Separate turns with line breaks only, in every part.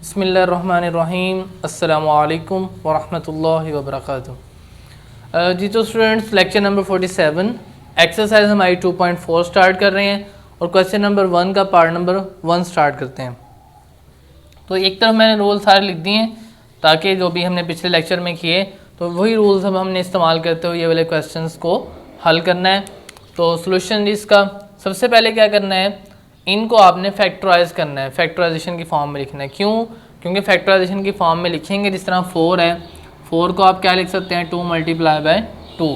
बिस्मिल्लाहिर्रहमानिर्रहीम अस्सलामुअलैकुम वरहमतुल्लाहि वबरकातुहू। जी तो स्टूडेंट्स, लेक्चर नंबर 47 एक्सरसाइज हमारी 2.4 स्टार्ट कर रहे हैं और क्वेश्चन नंबर 1 का पार्ट नंबर 1 स्टार्ट करते हैं। तो एक तरफ मैंने रूल सारे लिख दिए हैं ताकि जो भी हमने पिछले लेक्चर में किए तो वही रूल्स अब हमने इस्तेमाल करते हुए ये वाले क्वेश्चंस को हल करना है। तो सोल्यूशन इसका सबसे पहले क्या करना है, इनको आपने फैक्टराइज करना है, फैक्टराइजेशन की फॉर्म में लिखना है। क्यों? क्योंकि फैक्टराइजेशन की फॉर्म में लिखेंगे जिस तरह 4 है, 4 को आप क्या लिख सकते हैं 2 मल्टीप्लाई बाय 2,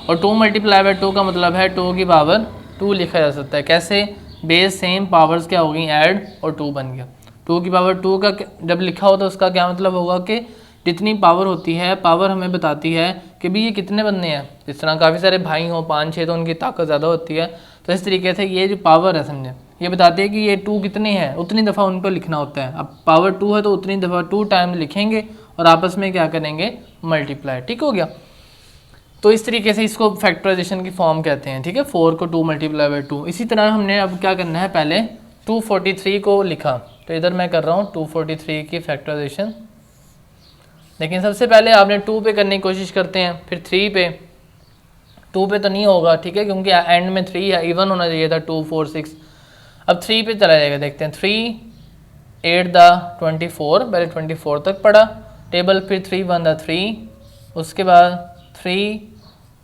और 2 मल्टीप्लाई बाय 2 का मतलब है 2 की पावर 2 लिखा जा सकता है। कैसे? बेस सेम, पावर्स क्या हो गई ऐड और 2 बन गया। 2 की पावर 2 का जब लिखा हो तो उसका क्या मतलब होगा कि जितनी पावर होती है, पावर हमें बताती है कि भी ये कितने बंदे हैं। जिस तरह काफ़ी सारे भाई हों 5-6 तो उनकी ताकत ज़्यादा होती है, तो इस तरीके से ये जो पावर है समझे ये बताती है कि ये 2 कितने हैं, उतनी दफ़ा उनको लिखना होता है। अब पावर 2 है तो उतनी दफ़ा 2 टाइम लिखेंगे और आपस में क्या करेंगे मल्टीप्लाई। ठीक हो गया। तो इस तरीके से इसको फैक्टराइजेशन की फॉर्म कहते हैं। ठीक है, 4 को 2 मल्टीप्लाई बाय 2। इसी तरह हमने अब क्या करना है, पहले 243 को लिखा, तो इधर मैं कर रहा हूँ 243 की फैक्टराइजेशन। लेकिन सबसे पहले आपने 2 पे करने की कोशिश करते हैं, फिर 3 पे। 2 पे तो नहीं होगा, ठीक है, क्योंकि एंड में 3 है, इवन होना चाहिए था 2 4 6। अब 3 पे चला जाएगा, देखते हैं 3 8 द 24, पहले 24 तक पढ़ा टेबल, फिर 3 1 द 3, उसके बाद 3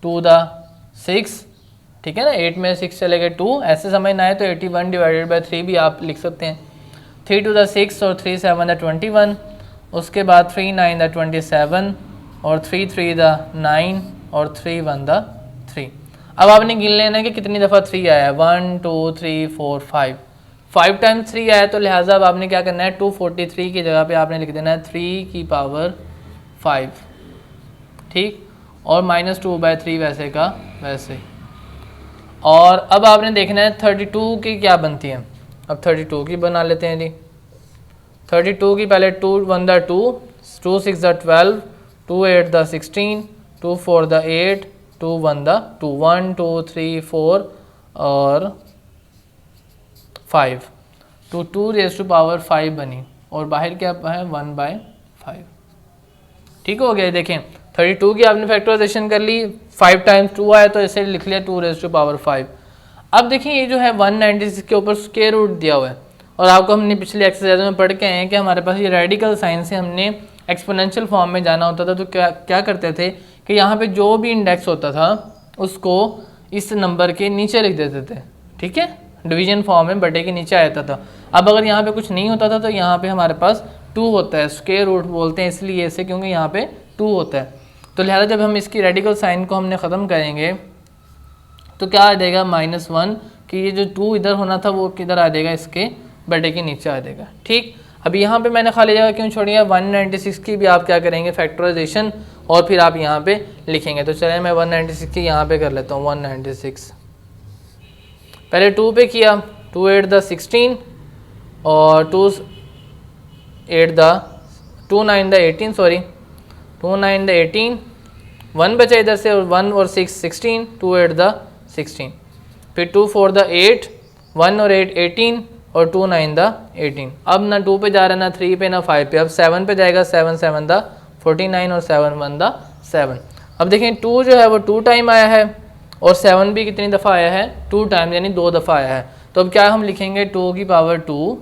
2 द 6, ठीक है ना, 8 में 6 चले गए 2। ऐसे समझना है तो 81 डिवाइडेड बाई 3 भी आप लिख सकते हैं। 3 2 द 6 और 3 7 द 21, उसके बाद 3 9 द 27 और 3 3 द 9 और 3 1 द 3। अब आपने गिन लेना है कि कितनी दफ़ा 3 आया है, 1 2 3 4 5 टाइम्स 3 आया, तो लिहाजा अब आपने क्या करना है 243 की जगह पे आपने लिख देना है 3 की पावर 5, ठीक, और -2/3 वैसे का वैसे। और अब आपने देखना है 32 की क्या बनती है। अब 32 की बना लेते हैं जी। 32 की पहले 2 1 the 2, 2 6 the 12, 2 8 the 16, 2 4 the 8, 2 1 the 2, 1 2 3 4 और 5, तो 2 रेज़ टू पावर 5 बनी, और बाहर क्या है 1/5। ठीक हो गया। देखें 32 की आपने फैक्टराइजेशन कर ली, 5 टाइम्स 2 आया तो ऐसे लिख लिया 2 रेज़ टू पावर 5। अब देखिए ये जो है 196 के ऊपर स्क्वायर रूट दिया हुआ है, और आपको हमने पिछले एक्सरसाइज में पढ़ के आए हैं कि हमारे पास ये रेडिकल साइन से हमने एक्सपोनेंशियल फॉर्म में जाना होता था। तो क्या करते थे कि यहाँ पे जो भी इंडेक्स होता था उसको इस नंबर के नीचे लिख देते थे, ठीक है, डिवीजन फॉर्म में बटे के नीचे आ जाता था। अब अगर यहाँ पे कुछ नहीं होता था तो यहाँ पे हमारे पास 2 होता है, स्क्वायर रूट बोलते हैं इसलिए इसे, क्योंकि यहाँ पे 2 होता है। तो लिहाजा जब हम इसकी रेडिकल साइन को हमने ख़त्म करेंगे तो क्या आ जाएगा -1, कि ये जो 2 इधर होना था वो किधर आ जाएगा, इसके बटे के नीचे आ जाएगा। ठीक, अब यहाँ पे मैंने खाली जगह क्यों छोड़ी है, 196 की भी आप क्या करेंगे फैक्टराइजेशन, और फिर आप यहाँ पे लिखेंगे। तो चलिए मैं 196 की यहाँ पे कर लेता हूँ। 196 पहले 2 पे किया, 2 8 द 16 और 2 8 द 2 9 द 18, सॉरी 2 9 द 18, 1 बचा इधर से, और 1 और 6 16, 2 8 द 16, फिर 2 4 द 8, 1 और 8 18 और 2 9 द 18। अब ना 2 पे जा रहा है, ना 3 पे, ना 5 पे, अब 7 पे जाएगा, 7 7 द 49 और 7 1 द 7। अब देखें 2 जो है वो 2 टाइम आया है, और 7 भी कितनी दफ़ा आया है 2 टाइम, यानी 2 दफ़ा आया है। तो अब क्या हम लिखेंगे 2 की पावर 2,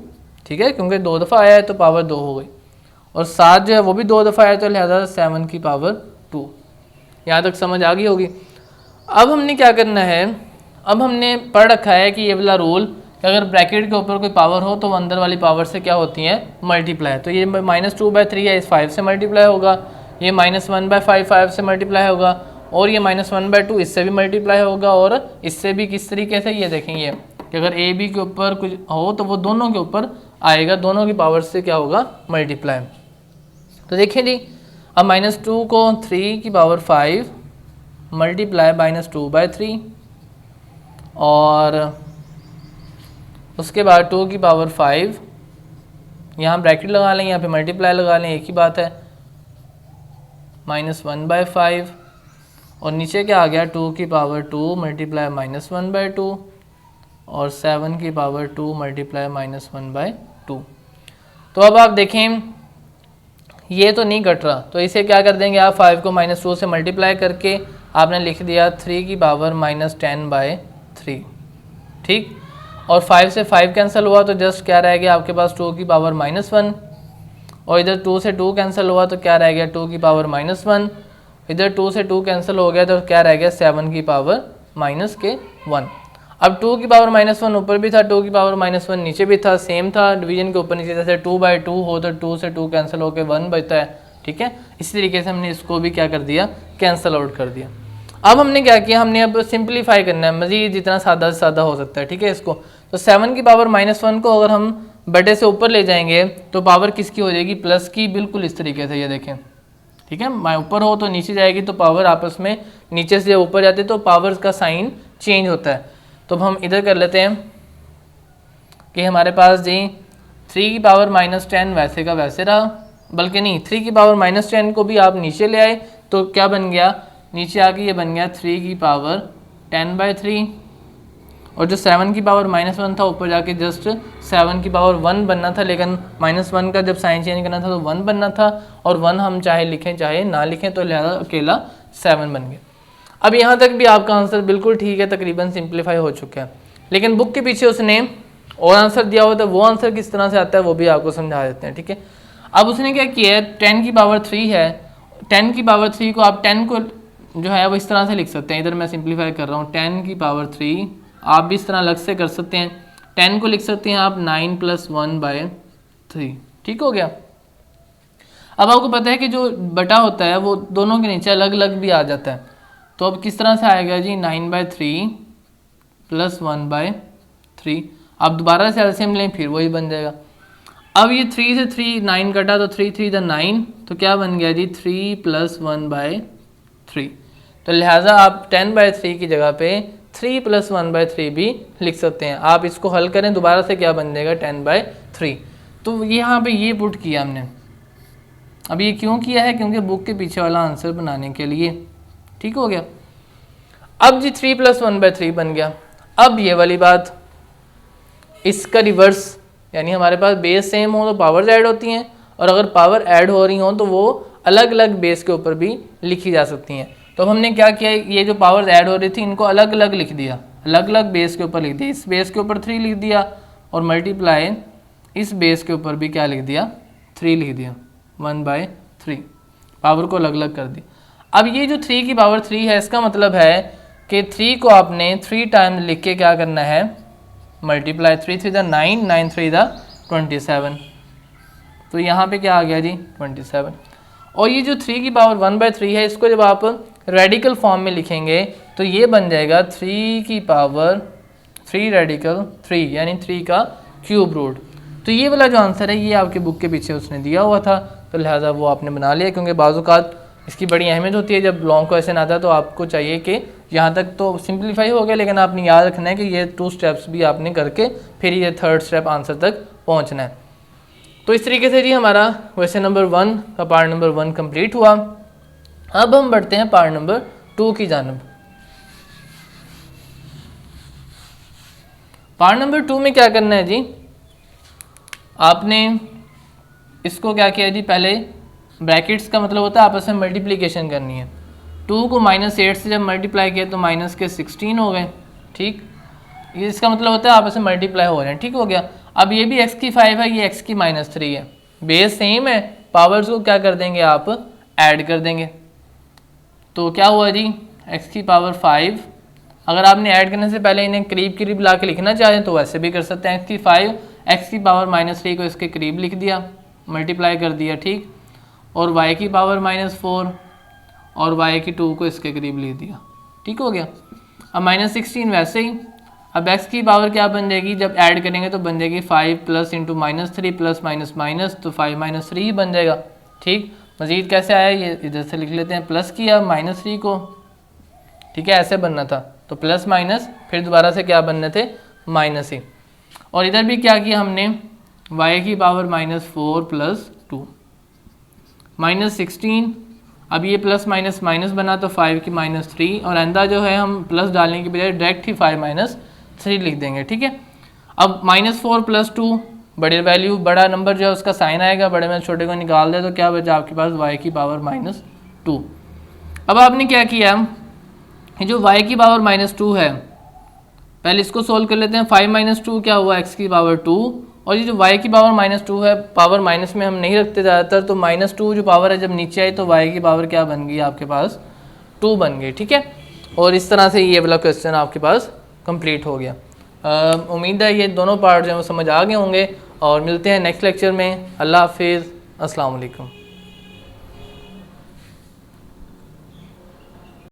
ठीक है, क्योंकि 2 दफ़ा आया है तो पावर 2 हो गई, और 7 जो है वो भी 2 दफ़ा आया तो लिहाजा 7 की पावर 2। यहाँ तक समझ आ गई होगी। अब हमने क्या करना है, अब हमने पढ़ रखा है कि ये वाला रूल कि अगर ब्रैकेट के ऊपर कोई पावर हो तो वो अंदर वाली पावर से क्या होती है मल्टीप्लाई। तो ये -2/3 है, इस 5 से मल्टीप्लाई होगा, ये -1/5 5 से मल्टीप्लाई होगा, और ये -1/2 इससे भी मल्टीप्लाई होगा, और इससे भी किस तरीके से, ये देखेंगे कि अगर ए बी के ऊपर कुछ हो तो वो दोनों के ऊपर आएगा, दोनों की पावर से क्या होगा मल्टीप्लाई। तो देखिए जी, अब -2 को 3 की पावर 5 मल्टीप्लाई -2/3, और उसके बाद 2 की पावर 5, यहाँ ब्रैकेट लगा लें, यहाँ पे मल्टीप्लाई लगा लें, एक ही बात है, -1/5, और नीचे क्या आ गया 2 की पावर 2 मल्टीप्लाई -1/2, और 7 की पावर 2 मल्टीप्लाई -1/2। तो अब आप देखें ये तो नहीं कट रहा, तो इसे क्या कर देंगे आप 5 को -2 से मल्टीप्लाई करके आपने लिख दिया 3 की पावर -10/3, ठीक। और 5 से 5 कैंसिल हुआ तो जस्ट क्या रह गया आपके पास 2 की पावर -1, और इधर 2 से 2 कैंसिल हुआ तो क्या रह गया 2 की पावर -1, इधर 2 से 2 कैंसिल हो गया तो क्या रह गया 7 की पावर -1। अब 2 की पावर -1 ऊपर भी था, 2 की पावर -1 नीचे भी था, सेम था डिवीजन के ऊपर नीचे, जैसे 2/2 हो तो 2 से 2 कैंसिल होकर 1 बचता है, ठीक है। इसी तरीके से हमने इसको भी क्या कर दिया, कैंसिल आउट कर दिया। अब हमने क्या किया, हमने अब सिंप्लीफाई करना है मज़ीद जितना सादा से सादा हो सकता है, ठीक है इसको। तो 7 की पावर -1 को अगर हम बटे से ऊपर ले जाएंगे तो पावर किसकी हो जाएगी, प्लस की, बिल्कुल इस तरीके से, ये देखें, ठीक है। ऊपर हो तो नीचे जाएगी तो पावर आपस में नीचे से ऊपर जाती है तो पावर का साइन चेंज होता है। तो अब हम इधर कर लेते हैं कि हमारे पास जी 3 की पावर -10 वैसे का वैसे रहा, बल्कि नहीं 3 की पावर -10 को भी आप नीचे ले आए तो क्या बन गया, नीचे आके ये बन गया 3 की पावर 10/3, और जो 7 की पावर -1 था ऊपर जाके जस्ट 7 की पावर 1 बनना था, लेकिन -1 का जब साइन चेंज करना था तो 1 बनना था, और 1 हम चाहे लिखें चाहे ना लिखें तो लिहाजा अकेला 7 बन गया। अब यहाँ तक भी आपका आंसर बिल्कुल ठीक है, तकरीबन सिंप्लीफाई हो चुका है, लेकिन बुक के पीछे उसने और आंसर दिया हुआ था, वो आंसर किस तरह से आता है वो भी आपको समझा देते हैं, ठीक है। अब उसने क्या किया है, 10 की पावर 3 है, 10 की पावर 3 को आप 10 को जो है वो इस तरह से लिख सकते हैं, इधर मैं सिंप्लीफाई कर रहा हूँ, 10 की पावर 3 आप भी इस तरह अलग से कर सकते हैं, 10 को लिख सकते हैं आप 9 + 1/3, ठीक हो गया। अब आपको पता है कि जो बटा होता है वो दोनों के नीचे अलग अलग भी आ जाता है, तो अब किस तरह से आएगा जी, 9/3 + 1/3, आप दोबारा से एलसीएम लें फिर वही बन जाएगा। अब ये 3 से 3 9 कटा तो 3 3 = 9, तो क्या बन गया जी 3 + 1/3, तो लिहाजा आप 10/3 की जगह पे 3 + 1/3 भी लिख सकते हैं। आप इसको हल करें दोबारा से क्या बन जाएगा 10/3, तो यहाँ पे ये पुट किया हमने। अब ये क्यों किया है, क्योंकि बुक के पीछे वाला आंसर बनाने के लिए, ठीक हो गया। अब जी 3 + 1/3 बन गया। अब ये वाली बात, इसका रिवर्स, यानी हमारे पास बेस सेम हो तो पावर्स ऐड होती हैं, और अगर पावर ऐड हो रही हो तो वो अलग अलग बेस के ऊपर भी लिखी जा सकती हैं। तो हमने क्या किया, ये जो पावर्स ऐड हो रही थी इनको अलग अलग लिख दिया, अलग अलग बेस के ऊपर लिख दिया, इस बेस के ऊपर 3 लिख दिया, और मल्टीप्लाई इस बेस के ऊपर भी क्या लिख दिया, 3 लिख दिया, 1/3, पावर को अलग अलग कर दिया। अब ये जो 3 की पावर 3 है, इसका मतलब है कि 3 को आपने 3 टाइम्स लिख के क्या करना है, मल्टीप्लाई, 3 3 = 9, 9 3 = 27, तो यहाँ पे क्या आ गया जी 27। और ये जो 3 की पावर 1/3 है, इसको जब आप रेडिकल फॉर्म में लिखेंगे तो ये बन जाएगा 3 की पावर 3 रेडिकल 3, यानी 3 का क्यूब रूट। तो ये वाला जो आंसर है ये आपके बुक के पीछे उसने दिया हुआ था, तो लिहाजा वो आपने बना लिया, क्योंकि बाज़-औक़ात इसकी बड़ी अहमियत होती है जब लॉन्ग क्वेश्चन आता है, तो आपको चाहिए कि यहाँ तक तो सिंप्लीफाई हो गया, लेकिन आपने याद रखना है कि ये 2 स्टेप्स भी आपने करके फिर ये 3rd स्टेप आंसर तक पहुँचना है। तो इस तरीके से जी हमारा क्वेश्चन नंबर 1 का पार्ट नंबर 1 कंप्लीट हुआ। अब हम बढ़ते हैं पार्ट नंबर 2 की जानब। पार्ट नंबर 2 में क्या करना है जी, आपने इसको क्या किया जी, पहले ब्रैकेट्स का मतलब होता है आपस में मल्टीप्लिकेशन करनी है। 2 को -8 से जब मल्टीप्लाई किया तो माइनस के 16 हो गए, ठीक, ये इसका मतलब होता है आपस में मल्टीप्लाई हो रहे हैं, ठीक हो गया। अब ये भी x की 5 है, ये x की -3 है, बेस सेम है, पावर्स को क्या कर देंगे आप ऐड कर देंगे, तो क्या हुआ जी x की पावर 5, अगर आपने ऐड करने से पहले इन्हें करीब करीब ला के लिखना चाहें तो वैसे भी कर सकते हैं, x की 5 x की पावर -3 को इसके करीब लिख दिया, मल्टीप्लाई कर दिया, ठीक, और y की पावर -4 और y की 2 को इसके करीब लिख दिया, ठीक हो गया। अब -16 वैसे ही, अब x की पावर क्या बन जाएगी, जब ऐड करेंगे तो बन जाएगी 5 + × -3 प्लस माइनस माइनस, तो 5 - 3 ही बन जाएगा, ठीक। मज़ीद कैसे आया, ये इधर से लिख लेते हैं, प्लस किया -3 को, ठीक है, ऐसे बनना था, तो प्लस माइनस फिर दोबारा से क्या बनने थे माइनस ही, और इधर भी क्या किया हमने, y की पावर -4 + 2 -16, अब ये प्लस माइनस माइनस बना तो 5 की -3, और आइंदा जो है हम प्लस डालने की बजाय डायरेक्ट ही 5 - 3 लिख देंगे, ठीक है। अब -4 + 2 बड़ी वैल्यू बड़ा नंबर जो है उसका साइन आएगा, बड़े में छोटे को निकाल दे तो क्या बचा आपके पास y की पावर -2। अब आपने क्या किया, ये जो y की पावर -2 है पहले इसको सोल्व कर लेते हैं। 5 - 2 क्या हुआ, x की पावर 2, और ये जो y की पावर -2 है, पावर माइनस में हम नहीं रखते ज़्यादातर, तो -2 जो पावर है जब नीचे आई तो y की पावर क्या बन गई आपके पास 2 बन गई। ठीक है, और इस तरह से ये वाला क्वेश्चन आपके पास कंप्लीट हो गया। उम्मीद है ये दोनों पार्ट जो है वो समझ आ गए होंगे, और मिलते हैं नेक्स्ट लेक्चर में। अल्लाह हाफिज़, अस्सलाम वालेकुम।